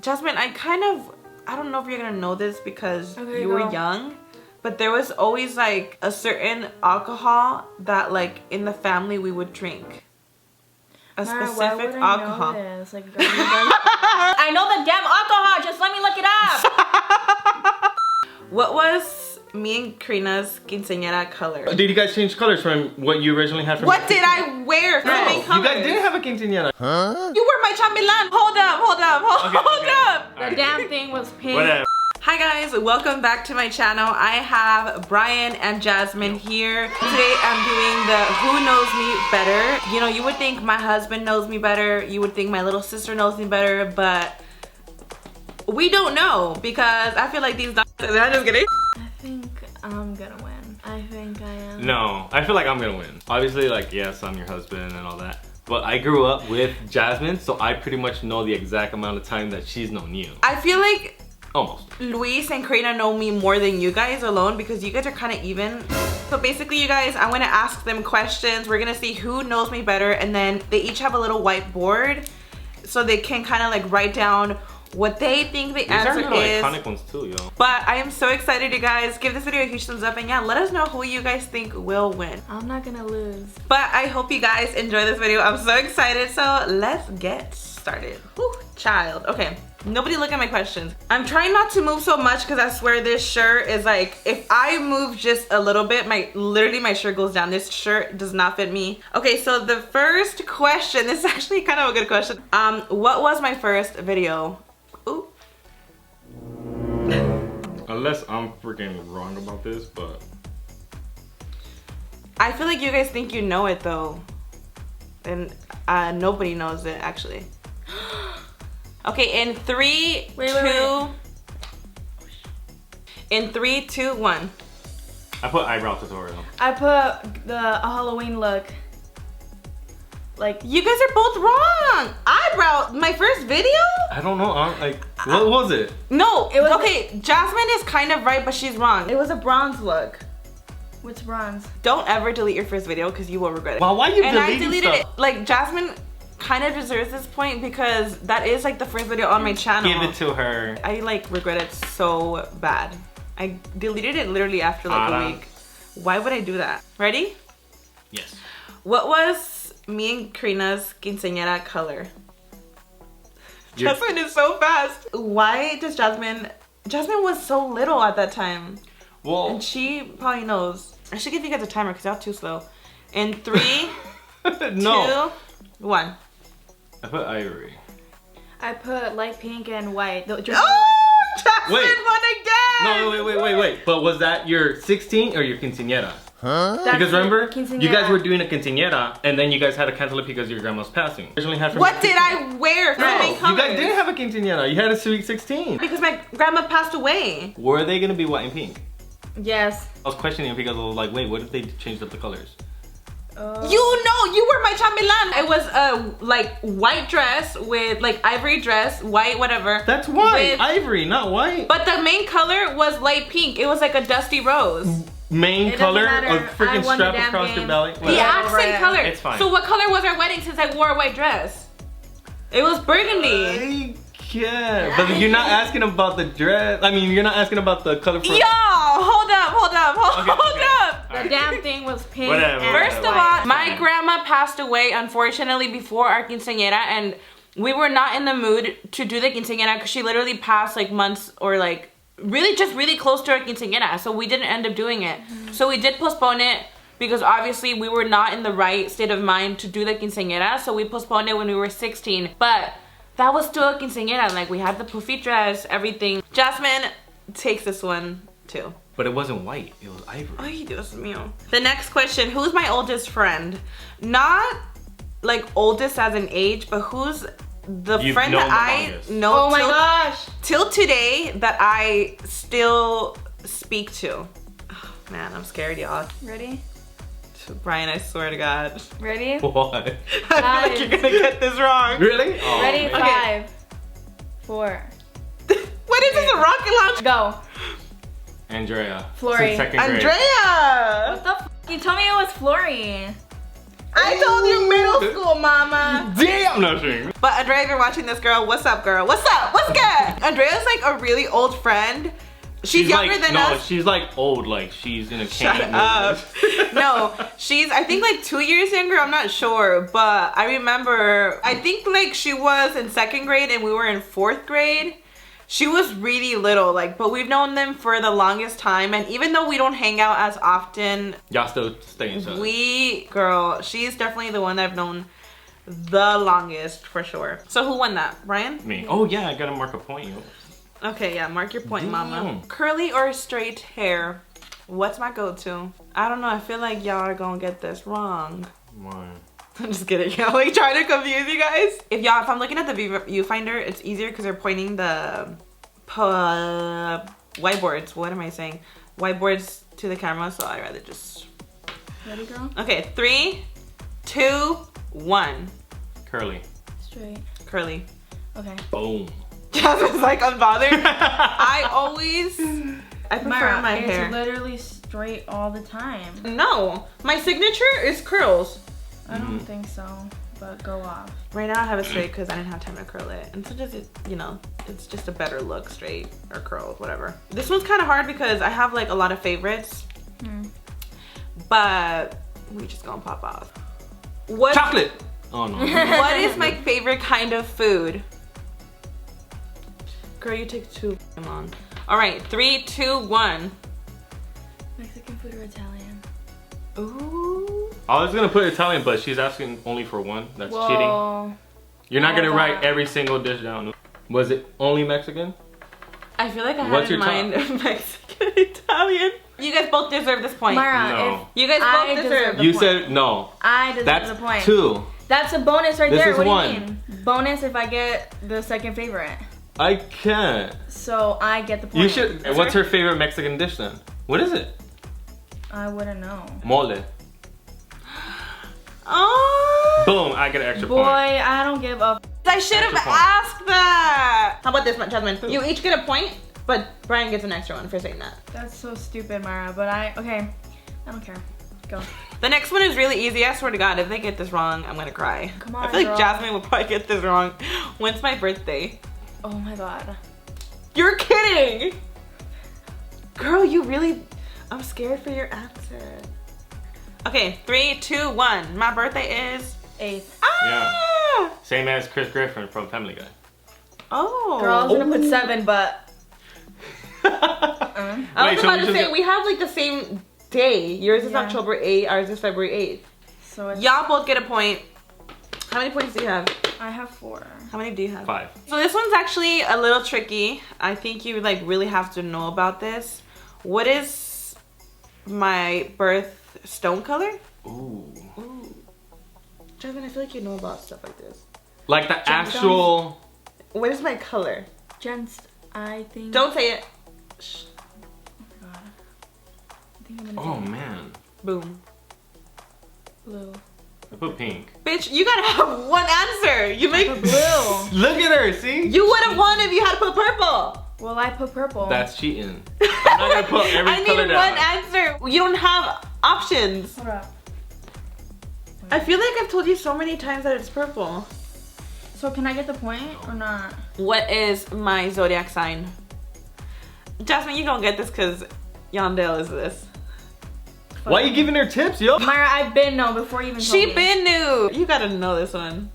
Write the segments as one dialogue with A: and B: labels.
A: Jasmine, I don't know if you're gonna know this because you were young, but there was always like a certain alcohol that like in the family we would drink. A specific alcohol.
B: I know this? Like, I know the damn alcohol, just let me look it up.
A: What was me and Karina's quinceañera color?
C: Did you guys change colors from what you originally had from
A: What did I wear for main colors?
C: You guys didn't have a quinceañera. Huh?
A: You were my chambelán. Hold up.
B: The damn thing was pink.
C: Whatever.
A: Hi guys, welcome back to my channel. I have Brian and Jasmine here. Today I'm doing the Who Knows Me Better. You know, you would think my husband knows me better. You would think my little sister knows me better, but we don't know because I feel like these doctors, I'm just kidding.
B: I think I'm gonna win. I think I am.
C: No, I feel like I'm gonna win. Obviously, like, yes, I'm your husband and all that. But I grew up with Jasmine, so I pretty much know the exact amount of time that she's known you.
A: I feel like
C: almost.
A: Luis and Karina know me more than you guys alone because you guys are kind of even. So basically, you guys, I'm gonna ask them questions. We're gonna see who knows me better, and then they each have a little whiteboard so they can kind of like write down what they think the answer is.
C: These are iconic ones too, yo.
A: But I am so excited, you guys. Give this video a huge thumbs up, and yeah, let us know who you guys think will win.
B: I'm not gonna lose.
A: But I hope you guys enjoy this video. I'm so excited, so let's get started. Whew, child. Okay, nobody look at my questions. I'm trying not to move so much because I swear this shirt is like, if I move just a little bit, literally my shirt goes down. This shirt does not fit me. Okay, so the first question, this is actually kind of a good question. What was my first video? Ooh.
C: Unless I'm freaking wrong about this, but
A: I feel like you guys think you know it though. And nobody knows it actually. Okay, in 3, 2. In 3, 2, 1.
C: I put eyebrow tutorial.
B: I put a Halloween look. Like,
A: you guys are both wrong. Eyebrow, my first video?
C: I don't know. Like, what was it?
A: No, it was okay. Jasmine is kind of right, but she's wrong. It was a bronze look.
B: What's bronze?
A: Don't ever delete your first video because you will regret it.
C: Well, why are you deleting
A: I deleted
C: stuff?
A: it. Like, Jasmine kind of deserves this point because that is like the first video on my channel.
C: Give it to her.
A: I like regret it so bad. I deleted it literally after like a week. Why would I do that? Ready?
C: Yes.
A: What was me and Karina's quinceañera color? Jasmine is so fast. Why does Jasmine was so little at that time.
C: Well,
A: and she probably knows. I should give you guys a timer because y'all too slow. In 3,
C: no.
A: 2, 1.
C: I put ivory.
B: I put light pink and white.
A: Oh, Jasmine won again!
C: No, wait. But was that your 16 or your quinceañera?
B: Huh?
C: Because remember, you guys were doing a quinceañera and then you guys had to cancel it because your grandma's passing.
A: What did I wear for main colors?
C: You guys didn't have a quinceañera. You had a sweet 16.
A: Because my grandma passed away.
C: Were they gonna be white and pink?
B: Yes.
C: I was questioning because I was like, wait, what if they changed up the colors?
A: You know, you were my chambelán. It was a like white dress with like ivory dress, white whatever.
C: That's white, ivory, not white.
A: But the main color was light pink. It was like a dusty rose.
C: Main color, a freaking strap across your belly.
A: The accent color.
C: It's fine.
A: So what color was our wedding since I wore a white dress? It was burgundy.
C: Yeah, but you're not asking about the dress. I mean, you're not asking about the color.
A: Yo, hold up.
B: The damn thing was pink.
C: Whatever.
A: First of all, my grandma passed away unfortunately before our quinceañera, and we were not in the mood to do the quinceañera because she literally passed like months or like really close to our quinceañera, so we didn't end up doing it. So we did postpone it because obviously we were not in the right state of mind to do the quinceañera, so we postponed it when we were 16. But that was still a quinceañera. Like, we had the poofy dress, everything. Jasmine takes this one too.
C: But it wasn't white, it was ivory.
A: Ay, Dios mío. The next question, who's my oldest friend? Not like oldest as in age, but who's the friend that I know
B: oh my gosh,
A: till today that I still speak to. Oh, man, I'm scared, y'all.
B: Ready?
A: Brian, I swear to God.
B: Ready?
C: What?
A: I feel like you're gonna get this wrong.
C: Really?
B: Oh, ready? Man. 5, 4.
A: What is this, a rocket launch?
B: Go.
C: Andrea.
B: Flory.
A: Andrea!
B: What the f? You told me it was Flory.
A: I told you middle school, mama.
C: Damn, nothing.
A: But Andrea, if you're watching this, girl, what's up, girl? What's up? What's good? Andrea's like a really old friend. She's younger
C: like,
A: than
C: no,
A: us.
C: she's like old, like she's in a
A: Shut
C: camp.
A: up. No, she's I think like 2 years younger. I'm not sure, but I remember I think like she was in 2nd grade and we were in 4th grade. She was really little, like, but we've known them for the longest time, and even though we don't hang out as often,
C: Y'all still stay in touch.
A: Girl, she's definitely the one I've known the longest for sure. So who won that? Ryan?
C: Me. Oh yeah, I gotta mark a point. Yo.
A: Okay, yeah, mark your point, mama.
C: Damn.
A: Curly or straight hair? What's my go-to? I don't know, I feel like y'all are gonna get this wrong.
C: Why?
A: I'm just kidding. I'm like trying to confuse you guys. If I'm looking at the viewfinder, it's easier because they're pointing the whiteboards. What am I saying? Whiteboards to the camera, so I'd rather just.
B: Ready, girl?
A: Okay, 3, 2, 1.
C: Curly.
B: Straight.
A: Curly.
B: Okay.
C: Boom.
A: Jasmine's like unbothered. I prefer
B: Myra,
A: my hair.
B: It's literally straight all the time.
A: No, my signature is curls.
B: I don't think so, but go off.
A: Right now I have it straight because I didn't have time to curl it. And so just, you know, it's just a better look straight or curled, whatever. This one's kind of hard because I have like a lot of favorites. But we just gonna pop off. What?
C: Chocolate! Oh no.
A: What is my favorite kind of food? Girl, you take too long. All right, 3, 2, 1.
B: Mexican food or Italian?
A: Ooh.
C: I was gonna put Italian, but she's asking only for one. That's cheating. You're not gonna write every single dish down. Was it only Mexican?
A: I feel like I
C: What's
A: had in
C: your
A: mind Mexican, Italian. You guys both deserve this point.
B: Myra,
C: No.
A: You guys
B: I
A: both
B: deserve
A: deserve
B: the
C: You
B: point.
C: said no.
B: I deserve
C: That's
B: the point.
C: 2.
B: That's a bonus right
C: This
B: there.
C: is
B: What do
C: one.
B: you mean? Bonus if I get the second favorite.
C: I can't.
B: So I get the point.
C: You should. What's her favorite Mexican dish then? What is it?
B: I wouldn't know.
C: Mole.
A: Oh.
C: Boom! I get an extra
B: Boy,
C: point.
B: I don't give a.
A: I should have
C: Extra point.
A: asked that. How about this one, Jasmine? You each get a point, but Brian gets an extra one for saying that.
B: That's so stupid, Myra. But okay. I don't care. Go.
A: The next one is really easy. I swear to God, if they get this wrong, I'm gonna cry.
B: Come on,
A: I feel like
B: girl.
A: Jasmine will probably get this wrong. When's my birthday?
B: Oh my god.
A: You're kidding! Girl, you really... I'm scared for your answer. Okay, 3, 2, 1. My birthday is...
B: 8th.
A: Ah!
C: Same as Chris Griffin from Family Guy.
A: Oh.
B: Girl, I was gonna put 7, but.
A: I
C: Wait,
A: was
C: so
A: about
C: we
A: to
C: should
A: say,
C: get-
A: we have like the same day. Yours is
B: Yeah.
A: October 8th, ours is February 8th.
B: So it's.
A: Y'all both get a point. How many points do you have?
B: I have 4.
A: How many do you have?
C: 5.
A: So this one's actually a little tricky. I think you like really have to know about this. What is my birth stone color?
C: Ooh.
A: Ooh. Jasmine, I feel like you know about stuff like this.
C: Like the actual.
A: What is my color?
B: Gents, I think.
A: Don't say it. Shh.
B: Oh my god. I think I'm gonna
C: Oh
B: say
C: man.
A: Boom.
B: blue.
C: I put pink.
A: Bitch, you gotta have one answer. You make
B: Blue.
C: Look at her, see?
A: You would have won if you had put purple.
B: Well, I put purple.
C: That's cheating. I'm not gonna put every
A: I
C: color
A: need
C: down.
A: one answer. You don't have options.
B: Hold up.
A: I feel like I've told you so many times that it's purple.
B: So can I get the point or not?
A: What is my zodiac sign? Jasmine, you don't get this because Yandel is this.
C: Why are you giving her tips, yo?
B: Myra, I've been known before you even told
A: She
B: me.
A: been new. You gotta know this one.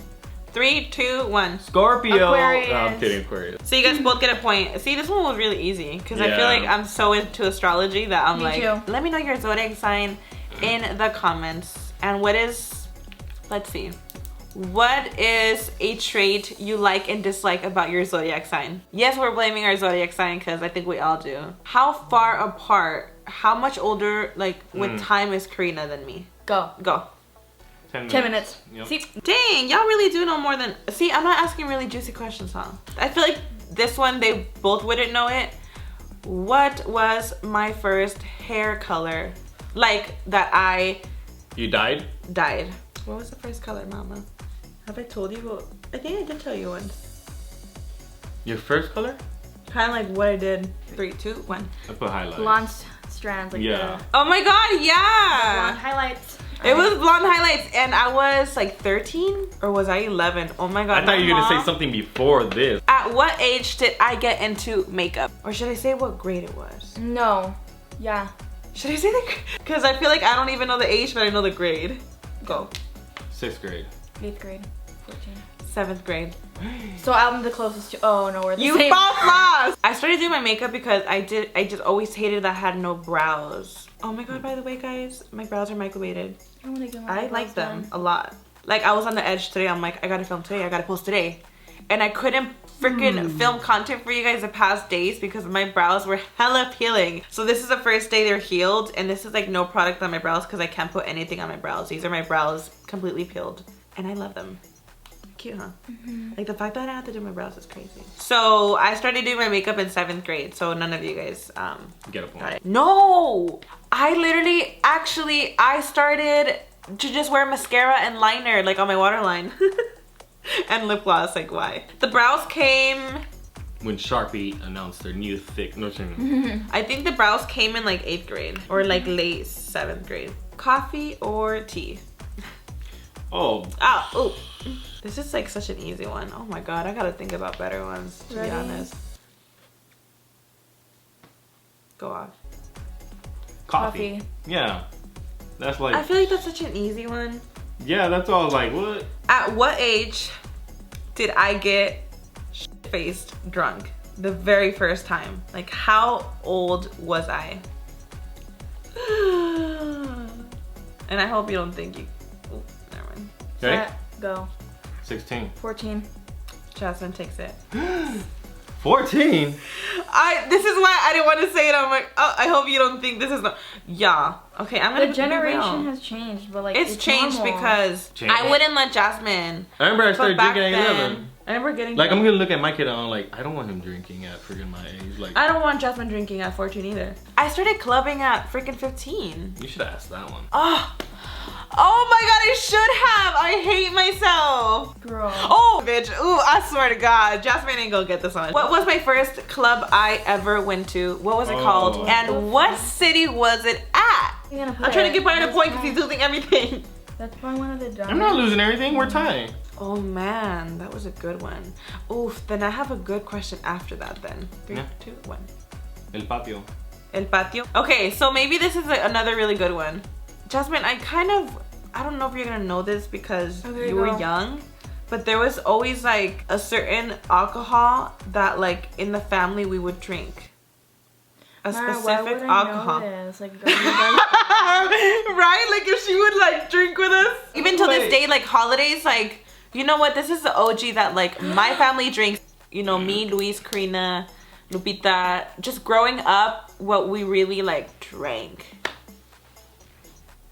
A: 3, 2, 1.
C: Scorpio.
B: Aquarius.
C: No, I'm kidding, Aquarius.
A: So you guys both get a point. See, this one was really easy because I feel
C: Yeah.
A: like I'm so into astrology that I'm
B: Me
A: like,
B: too.
A: let me know your zodiac sign in the comments. And what is, let's see. What is a trait you like and dislike about your zodiac sign? Yes, we're blaming our zodiac sign because I think we all do. How far apart, how much older, like, with time is Karina than me?
B: Go.
A: Go.
C: 10
B: 10 minutes.
C: Yep.
A: See, dang, y'all really do know more than... See, I'm not asking really juicy questions, huh? I feel like this one, they both wouldn't know it. What was my first hair color? Like, that I
C: You died?
A: dyed. What was the first color, mama? Have I told you? I think I did tell you once.
C: Your first color?
A: Kind of like what I did. 3, 2, 1.
C: I put highlights.
B: Blonde strands. Like
C: Yeah.
A: Oh my god,
B: blonde
A: yeah!
B: highlights.
A: It was blonde highlights, and I was like 13 or was I 11? Oh my god.
C: I thought you were
A: Mom,
C: gonna say something before this.
A: At what age did I get into makeup? Or should I say what grade it was?
B: No. Yeah.
A: Should I say the grade? Because I feel like I don't even know the age, but I know the grade. Go.
C: 6th grade.
B: 8th grade. 14.
A: 7th grade.
B: So I'm the closest to. Oh no, we're the
A: You
B: same.
A: both lost! I started doing my makeup because I just always hated that I had no brows. Oh my god, by the way, guys, my brows are microbladed.
B: I wanna get my
A: I like
B: brows
A: them
B: done.
A: a lot. Like, I was on the edge today. I'm like, I gotta film today. I gotta post today. And I couldn't freaking film content for you guys the past days because my brows were hella peeling. So this is the first day they're healed. And this is like no product on my brows because I can't put anything on my brows. These are my brows completely peeled. And I love them. Cute, huh? Like, the fact that I have to do my brows is crazy. So I started doing my makeup in 7th grade. So none of you guys
C: Get a point.
A: got it. No! I literally, actually, I started to just wear mascara and liner, like on my waterline. And lip gloss, like why? The brows came,
C: When Sharpie announced their new thick, no,
A: I think the brows came in like 8th grade or like late 7th grade. Coffee or tea?
C: Oh,
A: Oh, this is like such an easy one. Oh my god, I gotta think about better ones, to
B: Ready?
A: be honest. Go off.
C: coffee. Yeah, that's like,
A: I feel like that's such an easy one.
C: yeah, that's all I was like, what?
A: At what age did I get faced drunk? The very first time. Like, how old was I? And I hope you don't think you... Oh, never mind.
C: Okay,
B: Set, go.
C: 16.
B: 14.
A: Jasmine takes it.
C: 14?
A: This is why I didn't want to say it. I'm like, oh, I hope you don't think this is not... Yeah. Okay, I'm gonna
B: The
A: be
B: generation
A: real.
B: has changed, but like
A: It's changed
B: normal.
A: because
C: Changed.
A: I wouldn't let Jasmine.
C: I remember I
A: But
C: started
A: back
C: drinking at
A: then,
C: 11.
A: I remember getting
C: Like, I'm
A: drunk.
C: gonna look at my kid and I'm like, I don't want him drinking at freaking my age. Like,
A: I don't want Jasmine drinking at 14 either. I started clubbing at freaking 15.
C: you should have asked that one.
A: Oh my god, I should have. I hate myself.
B: Girl.
A: Oh, bitch. Ooh, I swear to God. Jasmine ain't gonna get this one. What was my first club I ever went to? What was it called? And what city was it at?
B: You're gonna put
A: I'm trying to
B: it.
A: give Brian a
B: That's
A: point because
B: fine.
A: he's losing everything.
B: That's probably one of the dumbest.
C: I'm not losing everything, we're tying.
A: Oh man, that was a good one. Oof, then I have a good question after that then. 3,
C: Yeah.
A: 2, 1.
C: El patio.
A: El patio. Okay, so maybe this is another really good one. Jasmine, I don't know if you're gonna know this because
B: Okay,
A: you were
B: go.
A: young, but there was always like a certain alcohol that like in the family we would drink. A
B: Mara, why
A: specific
B: would I
A: alcohol.
B: know this? Like, girl, you guys-
A: Right? Like if she would like drink with us. Even to this
C: Wait.
A: day, like holidays, like, you know what? This is the OG that like my family drinks. You know, me, Luis, Karina, Lupita, just growing up, what we really like drank.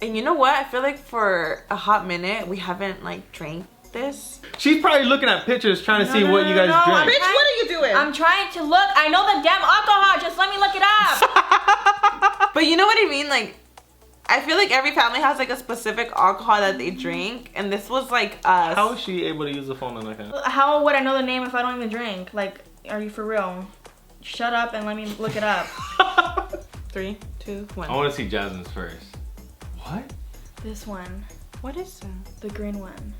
A: And you know what? I feel like for a hot minute, we haven't like drank this.
C: She's probably looking at pictures trying to see what you guys
A: no,
C: drink.
A: Bitch, what are you doing?
B: I'm trying to look. I know the damn alcohol. Just let me look it up.
A: But you know what I mean? Like, I feel like every family has like a specific alcohol that they drink, and this was like us.
C: How is she able to use the phone on that kind?
B: How would I know the name if I don't even drink? Like, are you for real? Shut up and let me look it up.
A: 3, 2, 1.
C: I want to see Jasmine's first. What?
B: This one,
A: What is that?
B: the green one.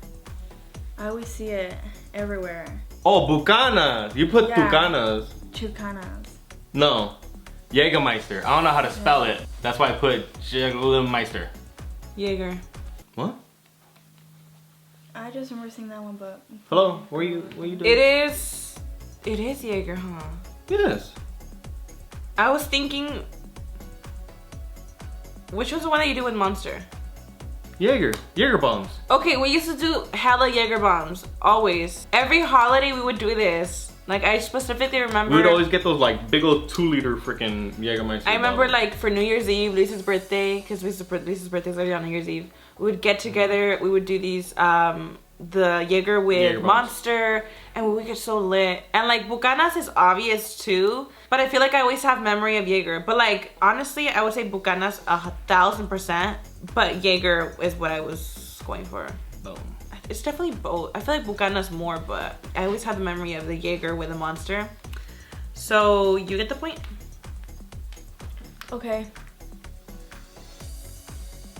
B: I always see it everywhere.
C: Oh, Bucanas. You put
B: Yeah.
C: Bucanas.
B: Chucanas.
C: No. Jägermeister. I don't know how to spell it. That's why I put Jägermeister.
A: Jaeger.
C: What?
B: I just remember seeing that one, but
C: Hello? What are you doing?
A: It is Jaeger, huh?
C: Yes.
A: I was thinking, which was the one that you do with Monster?
C: Jaeger. Jaeger bombs.
A: Okay, we used to do hella Jaeger bombs, always. Every holiday we would do this. Like, I specifically remember.
C: We would always get those like big old 2-liter freaking Jägermeister.
A: I remember
C: bombs.
A: like for New Year's Eve, Lisa's birthday, because Lisa's birthday's already on New Year's Eve. We would get together, we would do these, the Jaeger with
C: Jaeger bombs.
A: Monster, and we would get so lit. And like Bucanas is obvious too, but I feel like I always have memory of Jaeger. But like, honestly, I would say Bucanas 1,000%, but Jaeger is what I was going for.
C: Boom.
A: It's definitely both. I feel like Bucanas more, but I always have the memory of the Jaeger with the Monster. So you get the point.
B: okay.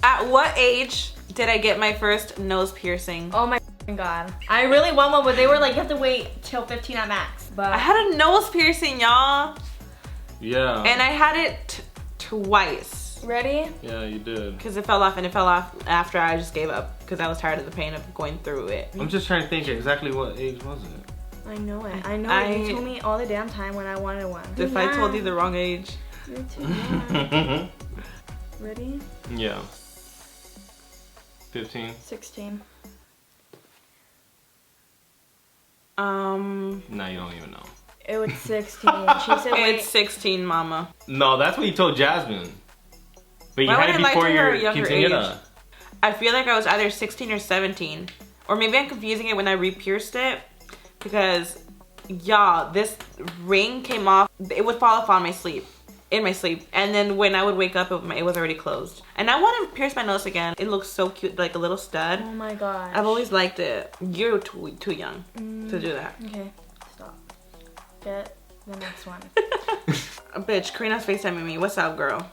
A: At what age did I get my first nose piercing.
B: Oh my god. I really want one, but they were like, you have to wait till 15 at max. But
A: I had a nose piercing, y'all.
C: Yeah.
A: And I had it twice.
B: ready?
C: Yeah, you did.
A: Because it fell off, and it fell off after I just gave up because I was tired of the pain of going through it.
C: I'm just trying to think exactly what age was it?
B: I know it. I know it. You told me all the damn time when I wanted one.
A: If I told you the wrong age.
B: You're too young. Ready?
C: Yeah. 15?
B: 16.
C: No, you don't even know.
B: It was 16. She said, wait.
A: It's 16, mama.
C: No, that's what you told Jasmine. But you
A: Why
C: had
A: would
C: it
A: I lie
C: before
A: to her
C: your
A: younger
C: quinceañera.
A: age? I feel like I was either 16 or 17. Or maybe I'm confusing it when I re-pierced it. Because, y'all, this ring came off. It would fall off on my sleep. In my sleep. And then when I would wake up, it was already closed. And I want to pierce my nose again. It looks so cute, like a little stud.
B: Oh my god.
A: I've always liked it. You're too young to do that.
B: Okay, stop. Get the next one.
A: Bitch, Karina's FaceTiming me. What's up, girl?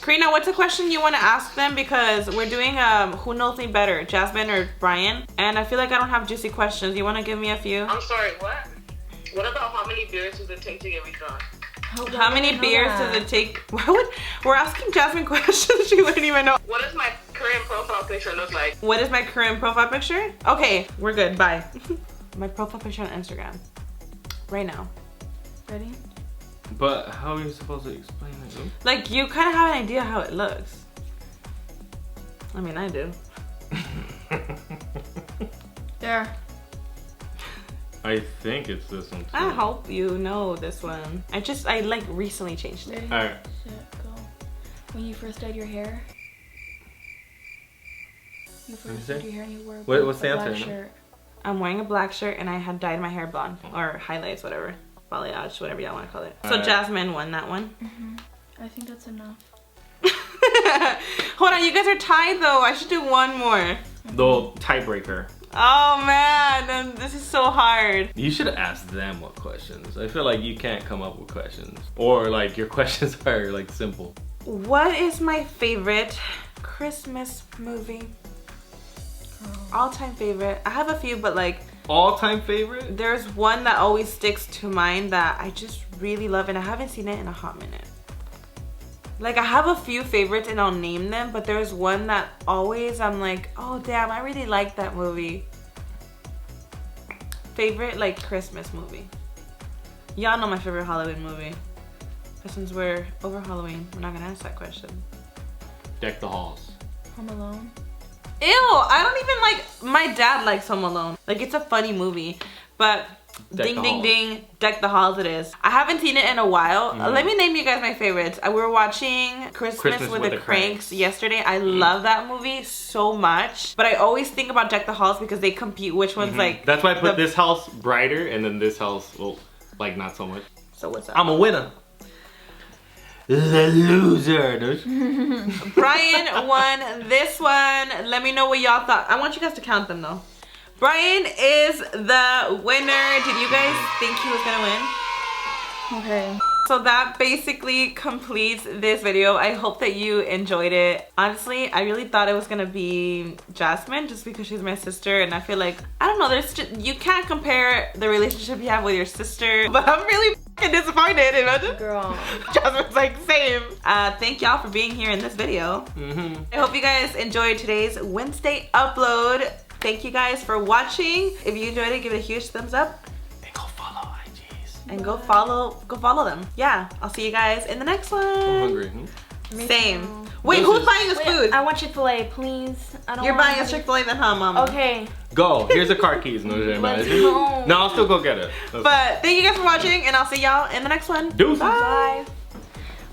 A: Karina, what's the question you want to ask them? Because we're doing who knows me better, Jasmine or Brian? And I feel like I don't have juicy questions. You want to give me a few?
D: I'm sorry, what? What about how many beers does it take to get redone?
A: How many beers does it take? We're asking Jasmine questions she wouldn't even know.
D: What does my current profile picture look like?
A: What is my current profile picture? Okay, we're good. Bye. My profile picture on Instagram. Right now.
B: Ready?
C: But how are you supposed to explain it?
A: Like, you kind of have an idea how it looks. I mean, I do.
B: There.
C: I think it's this one too.
A: I hope you know this one. I like recently changed it.
B: Ready?
C: Alright.
B: Set, go. When you first dyed your hair. You
C: What
B: first
C: did you
B: dyed
C: say?
B: your hair and you wore
C: What's the
B: a black
C: answer?
B: shirt.
A: I'm wearing a black shirt and I had dyed my hair blonde. Or highlights, whatever. Balayage, whatever y'all want to call it. So
C: Alright.
A: Jasmine won that one.
B: I think that's enough.
A: Hold on, you guys are tied though. I should do one more.
C: The tiebreaker.
A: Oh man, this is so hard.
C: You should ask them what questions. I feel like you can't come up with questions. Or like your questions are like simple.
A: What is my favorite Christmas movie? All-time favorite. I have a few, but like
C: All-time favorite?
A: there's one that always sticks to mind that I just really love, and I haven't seen it in a hot minute. Like, I have a few favorites and I'll name them, but there's one that always I'm like, oh damn, I really like that movie. Favorite, like, Christmas movie. Y'all know my favorite Halloween movie. But since we're over Halloween, we're not gonna ask that question.
C: Deck the Halls.
B: Home Alone.
A: Ew, I don't even like, my dad likes Home Alone. Like, it's a funny movie, but
C: Deck
A: ding
C: the
A: ding
C: Halls.
A: ding, Deck the Halls it is. I haven't seen it in a while. Let me name you guys my favorites. We were watching Christmas with the Cranks yesterday. I love that movie so much, but I always think about Deck the Halls because they compete which one's like.
C: That's why I put this house brighter and then this house, well, like not so much.
A: So what's up?
C: I'm a winner. The loser.
A: Brian won this one. Let me know what y'all thought. I want you guys to count them though. Brian is the winner. Did you guys think he was gonna win?
B: Okay.
A: So that basically completes this video. I hope that you enjoyed it. Honestly, I really thought it was gonna be Jasmine just because she's my sister, and I feel like, I don't know, you can't compare the relationship you have with your sister, but I'm really fucking disappointed. Imagine.
B: Girl.
A: Jasmine's like, same. Thank y'all for being here in this video. I hope you guys enjoyed today's Wednesday upload. Thank you guys for watching. If you enjoyed it, give it a huge thumbs up.
C: And go follow IGs.
A: And go follow them. Yeah, I'll see you guys in the next one.
C: I'm hungry.
A: Same. Wait, who's buying us food?
B: I want Chick-fil-A, please. I don't
A: You're
B: want
A: buying us Chick-fil-A then, huh, Mama?
B: Okay.
C: Go. Here's the car keys. No,
B: Let's go.
C: no, I'll still go get it.
A: But thank you guys for watching, and I'll see y'all in the next one.
C: Deuces.
A: Bye.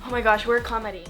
B: Oh my gosh, we're comedy.